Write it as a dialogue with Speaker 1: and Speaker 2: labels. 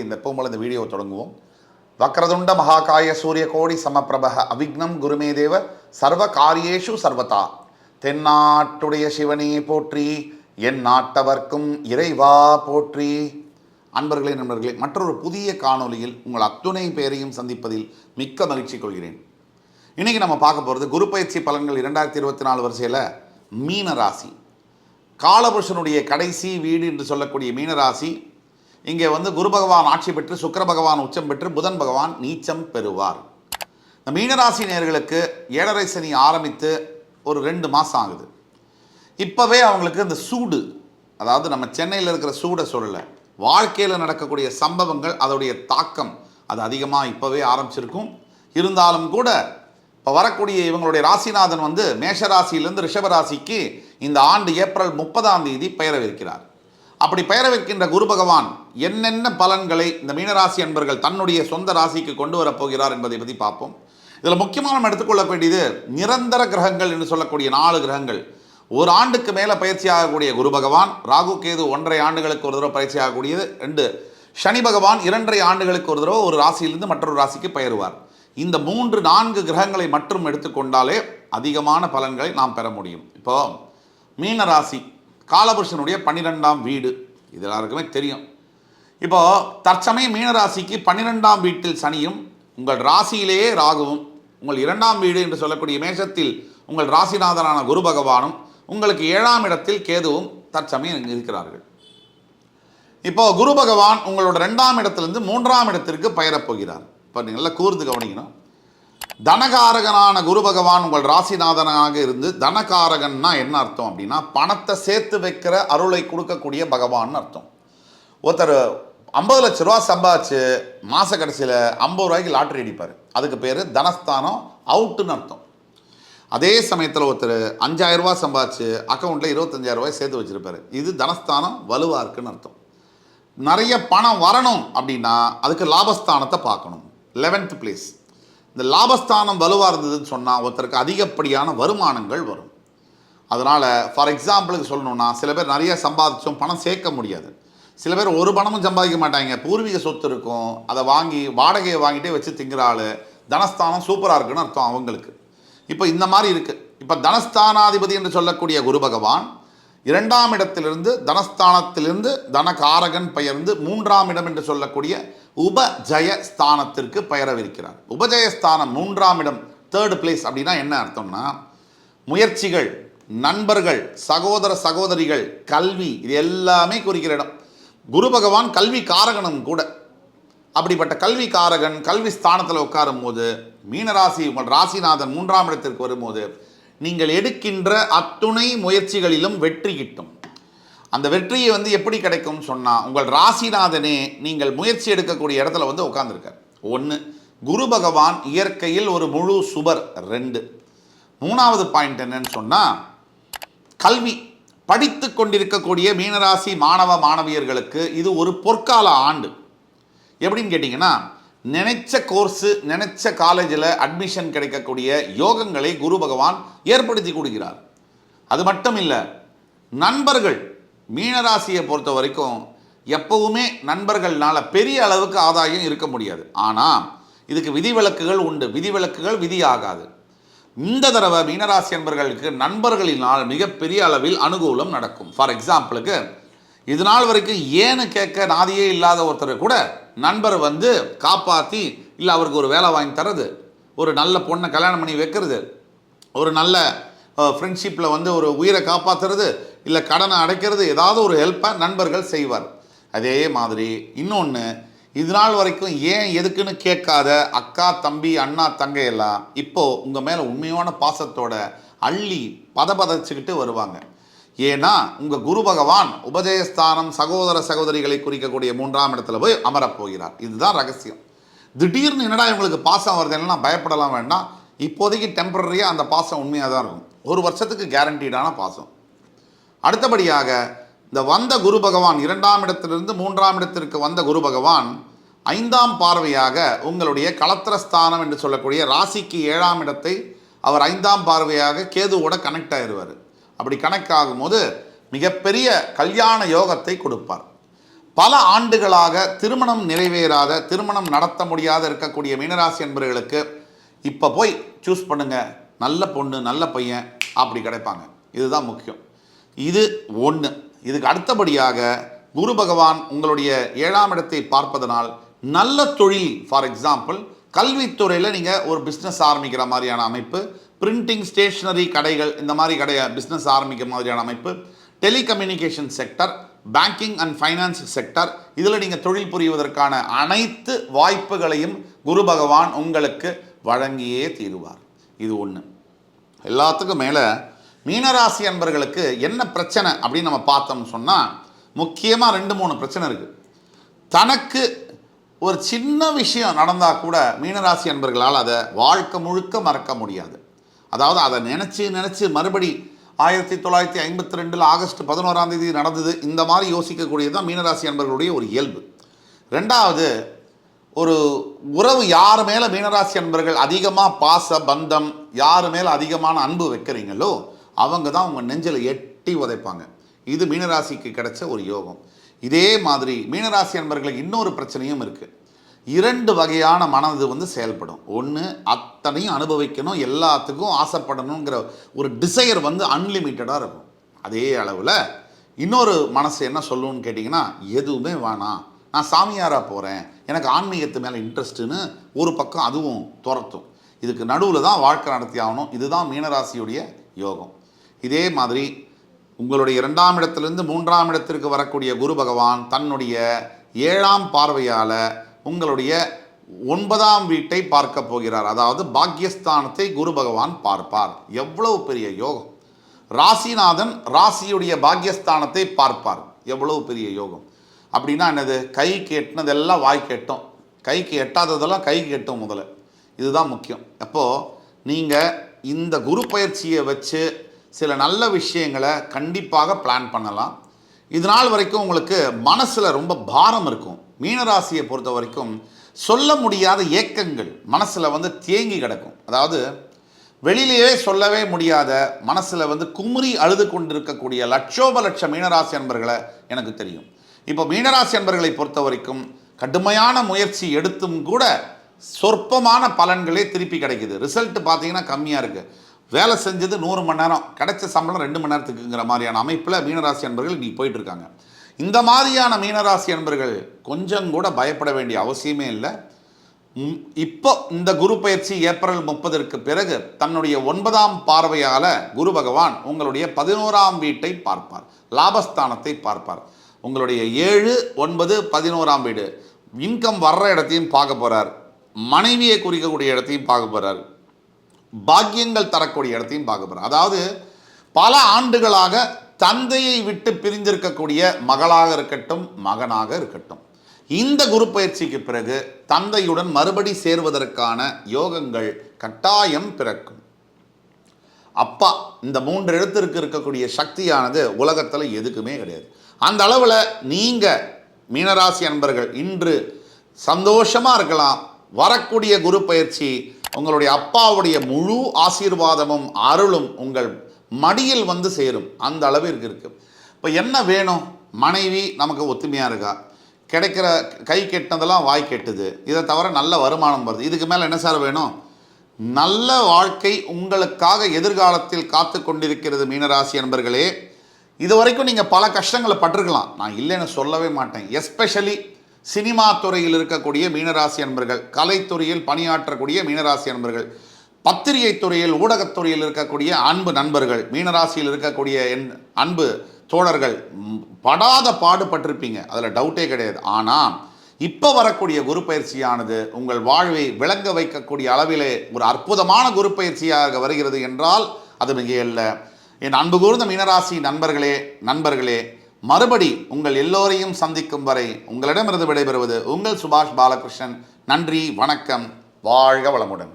Speaker 1: இந்த எப்பவும் இந்த வீடியோ தொடங்குவோம். வக்ரதுண்ட மகாகாய சூரிய கோடி சமப்பிரபக அவிக்னம் குருமே தேவ சர்வ காரியேஷு சர்வதா. தென்னாட்டுடைய சிவனே போற்றி, என் நாட்டவர்க்கும் இறைவா போற்றி. அன்பர்களே நண்பர்களே, மற்றொரு புதிய காணொலியில் உங்கள் அத்துணை பேரையும் சந்திப்பதில் மிக்க மகிழ்ச்சி கொள்கிறேன். இன்றைக்கி நம்ம பார்க்க போகிறது குரு பயிற்சி பலன்கள் 2024 வரிசையில் மீன ராசி. காலபுருஷனுடைய கடைசி வீடு என்று சொல்லக்கூடிய மீனராசி. இங்கே குரு பகவான் ஆட்சி பெற்று, சுக்கிர பகவான் உச்சம் பெற்று, புதன் பகவான் நீச்சம் பெறுவார். இந்த மீனராசி நேயர்களுக்கு 7.5 சனி ஆரம்பித்து ஒரு 2 மாதம் ஆகுது. இப்போவே அவங்களுக்கு இந்த சூடு, அதாவது நம்ம சென்னையில் இருக்கிற சூடை சொல்லலை, வாழ்க்கையில் நடக்கக்கூடிய சம்பவங்கள், அதோடைய தாக்கம் அது அதிகமாக இப்போவே ஆரம்பிச்சிருக்கும். இருந்தாலும் கூட இப்போ வரக்கூடிய இவங்களுடைய ராசிநாதன் மேஷராசியிலிருந்து ரிஷபராசிக்கு இந்த ஆண்டு ஏப்ரல் 30ஆம் தேதி பெயரவிருக்கிறார். அப்படி பெயரவிருக்கின்ற குரு பகவான் என்னென்ன பலன்களை இந்த மீனராசி அன்பர்கள் தன்னுடைய சொந்த ராசிக்கு கொண்டு வரப்போகிறார் என்பதை பற்றி பார்ப்போம். இதில் முக்கியமாக நம்ம எடுத்துக்கொள்ள வேண்டியது நிரந்தர கிரகங்கள் என்று சொல்லக்கூடிய 4 கிரகங்கள். ஒரு ஆண்டுக்கு மேலே பயிற்சி ஆகக்கூடிய குரு பகவான், ராகு கேது 1.5 ஆண்டுகளுக்கு ஒரு தடவை பயிற்சி ஆகக்கூடியது 2, சனி பகவான் 2.5 ஆண்டுகளுக்கு ஒரு தடவை ஒரு ராசியிலிருந்து மற்றொரு ராசிக்கு பெயருவார். இந்த 3-4 கிரகங்களை மட்டும் எடுத்துக்கொண்டாலே அதிகமான பலன்களை நாம் பெற முடியும். இப்போ மீன ராசி காலபுருஷனுடைய 12ஆம் வீடு, இது எல்லாருக்குமே தெரியும். இப்போ தற்சமயம் மீனராசிக்கு 12ஆம் வீட்டில் சனியும், உங்கள் ராசியிலேயே ராகுவும், உங்கள் 2ஆம் வீடு என்று சொல்லக்கூடிய மேஷத்தில் உங்கள் ராசிநாதனான குரு பகவானும், உங்களுக்கு 7ஆம் இடத்தில் கேதுவும் தற்சமயம் இருக்கிறார்கள். இப்போ குரு பகவான் உங்களோட 2ஆம் இடத்திலிருந்து 3ஆம் இடத்திற்கு பெயரப்போகிறார். இப்போ நீங்கள் நல்லா கூர்ந்து கவனிக்கணும். தனகாரகனான குரு பகவான் உங்கள் ராசிநாதனாக இருந்து, தனகாரகன்னா என்ன அர்த்தம் அப்படின்னா பணத்தை சேர்த்து வைக்கிற அருளை கொடுக்கக்கூடிய பகவான் அர்த்தம். ஒருத்தர் 50 லட்ச ரூபா சம்பாதிச்சு மாத கடைசியில் 50 ரூபாய்க்கு லாட்டரி அடிப்பார், அதுக்கு பேர் தனஸ்தானம் அவுட்டுன்னு அர்த்தம். அதே சமயத்தில் ஒருத்தர் 5000 ரூபா சம்பாதிச்சு அக்கௌண்ட்டில் 25,000 ரூபாய் சேர்த்து வச்சுருப்பார், இது தனஸ்தானம் வலுவாக இருக்குன்னு அர்த்தம். நிறைய பணம் வரணும் அப்படின்னா அதுக்கு லாபஸ்தானத்தை பார்க்கணும், 11th பிளேஸ். இந்த லாபஸ்தானம் வலுவாக இருந்ததுன்னு சொன்னால் ஒருத்தருக்கு அதிகப்படியான வருமானங்கள் வரும். அதனால் ஃபார் எக்ஸாம்பிளுக்கு சொல்லணுன்னா, சில பேர் நிறைய சம்பாதிச்சும் பணம் சேர்க்க முடியாது. சில பேர் ஒரு பணமும் சம்பாதிக்க மாட்டாங்க, பூர்வீக சொத்து இருக்கும், அதை வாங்கி வாடகையை வாங்கிட்டே வச்சு திங்கிற ஆள், தனஸ்தானம் சூப்பராக இருக்குன்னு அர்த்தம் அவங்களுக்கு. இப்போ இந்த மாதிரி இருக்குது. இப்போ தனஸ்தானாதிபதி என்று சொல்லக்கூடிய குரு பகவான் 2ஆம் இடத்திலிருந்து, தனஸ்தானத்திலிருந்து தனகாரகன் பெயர்ந்து 3ஆம் இடம் என்று சொல்லக்கூடிய உபஜயஸ்தானத்திற்கு பெயரவிருக்கிறார். உபஜயஸ்தானம் 3ஆம் இடம், 3rd பிளேஸ் அப்படின்னா என்ன அர்த்தம்னா முயற்சிகள், நண்பர்கள், சகோதர சகோதரிகள், கல்வி, இது எல்லாமே குறிக்கிற இடம். குரு பகவான் கல்வி காரகனும் கூட. அப்படிப்பட்ட கல்வி காரகன் கல்வி ஸ்தானத்தில் உட்காரும் போது, மீனராசி உங்கள் ராசிநாதன் 3ஆம் இடத்திற்கு வரும்போது நீங்கள் எடுக்கின்ற அத்துணை முயற்சிகளிலும் வெற்றி கிட்டும். அந்த வெற்றியை எப்படி கிடைக்கும் சொன்னால், உங்கள் ராசிநாதனே நீங்கள் முயற்சி எடுக்கக்கூடிய இடத்துல உட்கார்ந்துருக்கார். 1, குரு பகவான் இயற்கையில் ஒரு முழு சுபர். 2, 3வது பாயிண்ட் என்னன்னு சொன்னால், கல்வி படித்து கொண்டிருக்கக்கூடிய மீனராசி மாணவ மாணவியர்களுக்கு இது ஒரு பொற்கால ஆண்டு. எப்படின்னு கேட்டிங்கன்னா, நினைச்ச கோர்ஸு, நினைச்ச காலேஜில் அட்மிஷன் கிடைக்கக்கூடிய யோகங்களை குரு பகவான் ஏற்படுத்தி கொடுக்கிறார். அது மட்டும் இல்லை, நண்பர்கள், மீனராசியை பொறுத்த வரைக்கும் எப்பவுமே நண்பர்கள்னால பெரிய அளவுக்கு ஆதாயம் இருக்க முடியாது. ஆனால் இதுக்கு விதிவிலக்குகள் உண்டு. விதிவிலக்குகள் விதியாகாது. இந்த தடவை மீனராசி நண்பர்களுக்கு நண்பர்களினால் மிகப்பெரிய அளவில் அனுகூலம் நடக்கும். ஃபார் எக்ஸாம்பிளுக்கு, இது நாள் வரைக்கும் ஏன்னு கேட்க நாதியே இல்லாத ஒருத்தர் கூட நண்பர் காப்பாற்றி, இல்லை அவருக்கு ஒரு வேலை வாங்கி தர்றது, ஒரு நல்ல பொண்ணை கல்யாணம் பண்ணி வைக்கிறது, ஒரு நல்ல ஃப்ரெண்ட்ஷிப்பில் ஒரு உயிரை காப்பாற்றுறது, இல்லை கடனை அடைக்கிறது, ஏதாவது ஒரு ஹெல்ப்பை நண்பர்கள் செய்வார். அதே மாதிரி இன்னொன்று, இது நாள் வரைக்கும் ஏன் எதுக்குன்னு கேட்காத அக்கா தம்பி அண்ணா தங்கையெல்லாம் இப்போது உங்கள் மேலே உண்மையான பாசத்தோட அள்ளி பதச்சிக்கிட்டு வருவாங்க. ஏன்னா உங்கள் குரு பகவான் உபஜயஸ்தானம் சகோதர சகோதரிகளை குறிக்கக்கூடிய 3ஆம் இடத்துல போய் அமரப்போகிறார். இதுதான் ரகசியம். திடீர்னு என்னடா இவங்களுக்கு பாசம் வருதுன்னா பயப்படலாம் வேண்டாம். இப்போதைக்கு டெம்பரரியாக அந்த பாசம் உண்மையாக தான் இருக்கும். 1 வருஷத்துக்கு கேரண்டீடான பாசம். அடுத்தபடியாக இந்த வந்த குரு பகவான் 2ஆம் இடத்திலிருந்து 3ஆம் இடத்திற்கு வந்த குரு பகவான் 5ஆம் பார்வையாக உங்களுடைய களத்திரஸ்தானம் என்று சொல்லக்கூடிய ராசிக்கு 7ஆம் இடத்தை அவர் 5ஆம் பார்வையாக கேதுவோட கனெக்ட் ஆகிடுவார். அப்படி கனெக்ட் ஆகும்போது மிகப்பெரிய கல்யாண யோகத்தை கொடுப்பார். பல ஆண்டுகளாக திருமணம் நிறைவேறாத, திருமணம் நடத்த முடியாத இருக்கக்கூடிய மீனராசி என்பவர்களுக்கு இப்போ போய் சூஸ் பண்ணுங்க, நல்ல பொண்ணு நல்ல பையன் அப்படி கிடைப்பாங்க. இதுதான் முக்கியம். இது ஒன்று. இதுக்கு அடுத்தபடியாக குரு பகவான் உங்களுடைய 7ஆம் இடத்தை பார்ப்பதனால் நல்ல தொழில், ஃபார் எக்ஸாம்பிள் கல்வித்துறையில் நீங்கள் ஒரு பிஸ்னஸ் ஆரம்பிக்கிற மாதிரியான அமைப்பு, பிரிண்டிங் ஸ்டேஷ்னரி கடைகள் இந்த மாதிரி பிஸ்னஸ் ஆரம்பிக்கிற மாதிரியான அமைப்பு, telecommunication sector, banking and finance sector, இதில் நீங்கள் தொழில் புரிவதற்கான அனைத்து வாய்ப்புகளையும் குரு பகவான் உங்களுக்கு வழங்கியே தீருவார். இது ஒன்று. எல்லாத்துக்கும் மேலே மீனராசி அன்பர்களுக்கு என்ன பிரச்சனை அப்படின்னு நம்ம பார்த்தோம்னு சொன்னால் முக்கியமாக 2-3 பிரச்சனை இருக்குது. தனக்கு ஒரு சின்ன விஷயம் நடந்தால் கூட மீனராசி அன்பர்களால் அதை வாழ்க்கை முழுக்க மறக்க முடியாது. அதாவது அதை நினச்சி மறுபடி 1952 ஆகஸ்ட் 11 நடந்தது இந்த மாதிரி யோசிக்கக்கூடியது தான் மீனராசி அன்பர்களுடைய ஒரு இயல்பு. ரெண்டாவது, ஒரு உறவு யார் மேலே மீனராசி அன்பர்கள் அதிகமாக பாச பந்தம், யார் மேலே அதிகமான அன்பு வைக்கிறீங்களோ அவங்க தான் உங்கள் நெஞ்சில் எட்டி உதைப்பாங்க. இது மீனராசிக்கு கிடைச்ச ஒரு யோகம். இதே மாதிரி மீனராசி அன்பர்களுக்கு இன்னொரு பிரச்சனையும் இருக்குது. 2 வகையான மனது செயல்படும். ஒன்று, அத்தனையும் அனுபவிக்கணும், எல்லாத்துக்கும் ஆசைப்படணுங்கிற ஒரு டிசையர் அன்லிமிட்டடாக இருக்கும். அதே அளவில் இன்னொரு மனசு என்ன சொல்லுன்னு கேட்டிங்கன்னா, எதுவுமே வேணாம், நான் சாமியாராக போகிறேன், எனக்கு ஆன்மீகத்து மேலே இன்ட்ரெஸ்ட்டுன்னு ஒரு பக்கம் அதுவும் துரத்தும். இதுக்கு நடுவில் தான் வாழ்க்கை நடத்தி ஆகணும். இதுதான் மீனராசியுடைய யோகம். இதே மாதிரி உங்களுடைய 2ஆம் இடத்திலிருந்து 3ஆம் இடத்திற்கு வரக்கூடிய குரு பகவான் தன்னுடைய 7ஆம் பார்வையால் உங்களுடைய 9ஆம் வீட்டை பார்க்க போகிறார். அதாவது பாக்யஸ்தானத்தை குரு பகவான் பார்ப்பார். எவ்வளவு பெரிய யோகம்! ராசிநாதன் ராசியுடைய பாக்யஸ்தானத்தை பார்ப்பார். எவ்வளவு பெரிய யோகம்! அப்படின்னா என்னது? கைக்கு எட்டினதெல்லாம் வாய்க்கு எட்டும், கைக்கு எட்டாததெல்லாம் கைக்கு எட்டும் முதல்ல. இதுதான் முக்கியம். அப்போது நீங்கள் இந்த குரு பயிற்சியை வச்சு சில நல்ல விஷயங்களை கண்டிப்பாக பிளான் பண்ணலாம். இதனால் வரைக்கும் உங்களுக்கு மனசில் ரொம்ப பாரம் இருக்கும். மீனராசியை பொறுத்த வரைக்கும் சொல்ல முடியாத ஏக்கங்கள் மனசில் தேங்கி கிடக்கும். அதாவது வெளியிலேயே சொல்லவே முடியாத மனசில் குமுறி அழுது கொண்டிருக்கக்கூடிய லட்ச மீனராசி அன்பர்களை எனக்கு தெரியும். இப்போ மீனராசி அன்பர்களை பொறுத்த வரைக்கும் கடுமையான முயற்சி எடுத்தும் கூட சொற்பமான பலன்களே திருப்பி கிடைக்குது. ரிசல்ட் பார்த்தீங்கன்னா கம்மியாக இருக்குது. வேலை செஞ்சது 100 மணி நேரம், கிடைச்ச சம்பளம் 2 மணி நேரத்துக்குங்கிற மாதிரியான அமைப்பில் மீனராசி அன்பர்கள் இன்றைக்கி போயிட்டுருக்காங்க. இந்த மாதிரியான மீனராசி அன்பர்கள் கொஞ்சம் கூட பயப்பட வேண்டிய அவசியமே இல்லை. இப்போ இந்த குரு பயிற்சி ஏப்ரல் 30 பிறகு தன்னுடைய 9ஆம் பார்வையால் குரு பகவான் உங்களுடைய 11ஆம் வீட்டை பார்ப்பார், லாபஸ்தானத்தை பார்ப்பார். உங்களுடைய 7, 9, 11ஆம் வீடு இன்கம் வர்ற இடத்தையும் பார்க்க போகிறார், மனைவியை குறிக்கக்கூடிய இடத்தையும் பார்க்க போகிறார், பாக்கியங்கள் தரக்கூடிய இடத்தையும் பார்க்க போகிறார். அதாவது பல ஆண்டுகளாக தந்தையை விட்டு பிரிந்திருக்கக்கூடிய மகளாக இருக்கட்டும் மகனாக இருக்கட்டும், இந்த குரு பயிற்சிக்கு பிறகு தந்தையுடன் மறுபடி சேர்வதற்கான யோகங்கள் கட்டாயம் பிறக்கும். அப்பா, இந்த 3 எழுத்திற்கு இருக்கக்கூடிய சக்தியானது உலகத்தில் எதுக்குமே கிடையாது. அந்த அளவில் நீங்கள் மீனராசி அன்பர்கள் இன்று சந்தோஷமாக இருக்கலாம். வரக்கூடிய குரு பயிற்சி உங்களுடைய அப்பாவுடைய முழு ஆசீர்வாதமும் அருளும் உங்கள் மடியில் சேரும். அந்த அளவிற்கு இருக்குது. இப்போ என்ன வேணும்? மனைவி நமக்கு ஒத்துமையாக இருக்கா, கிடைக்கிற கை கெட்டினதெல்லாம் வாய் கெட்டுது, இதை தவிர நல்ல வருமானம் வருது, இதுக்கு மேலே என்ன சார் வேணும்? நல்ல வாழ்க்கை உங்களுக்காக எதிர்காலத்தில் காத்து கொண்டிருக்கிறது. மீனராசி அன்பர்களே, இது வரைக்கும் நீங்கள் பல கஷ்டங்களை பட்டிருக்கலாம், நான் இல்லைன்னு சொல்லவே மாட்டேன். எஸ்பெஷலி சினிமா துறையில் இருக்கக்கூடிய மீனராசி அன்பர்கள், கலைத்துறையில் பணியாற்றக்கூடிய மீனராசி அன்பர்கள், பத்திரிகை துறையில் ஊடகத்துறையில் இருக்கக்கூடிய அன்பு நண்பர்கள், மீனராசியில் இருக்கக்கூடிய என் அன்பு தோழர்கள் படாத பாடுபட்டிருப்பீங்க, அதில் டவுட்டே கிடையாது. ஆனால் இப்போ வரக்கூடிய குரு பயிற்சியானது உங்கள் வாழ்வை விளங்க வைக்கக்கூடிய அளவிலே ஒரு அற்புதமான குரு பயிற்சியாக வருகிறது என்றால் அது மிக இல்லை. என் அன்பு கூர்ந்த மீனராசி நண்பர்களே, மறுபடி உங்கள் எல்லோரையும் சந்திக்கும் வரை உங்களிடமிருந்து விடைபெறுவது உங்கள் சுபாஷ் பாலகிருஷ்ணன். நன்றி, வணக்கம், வாழ்க வளமுடன்.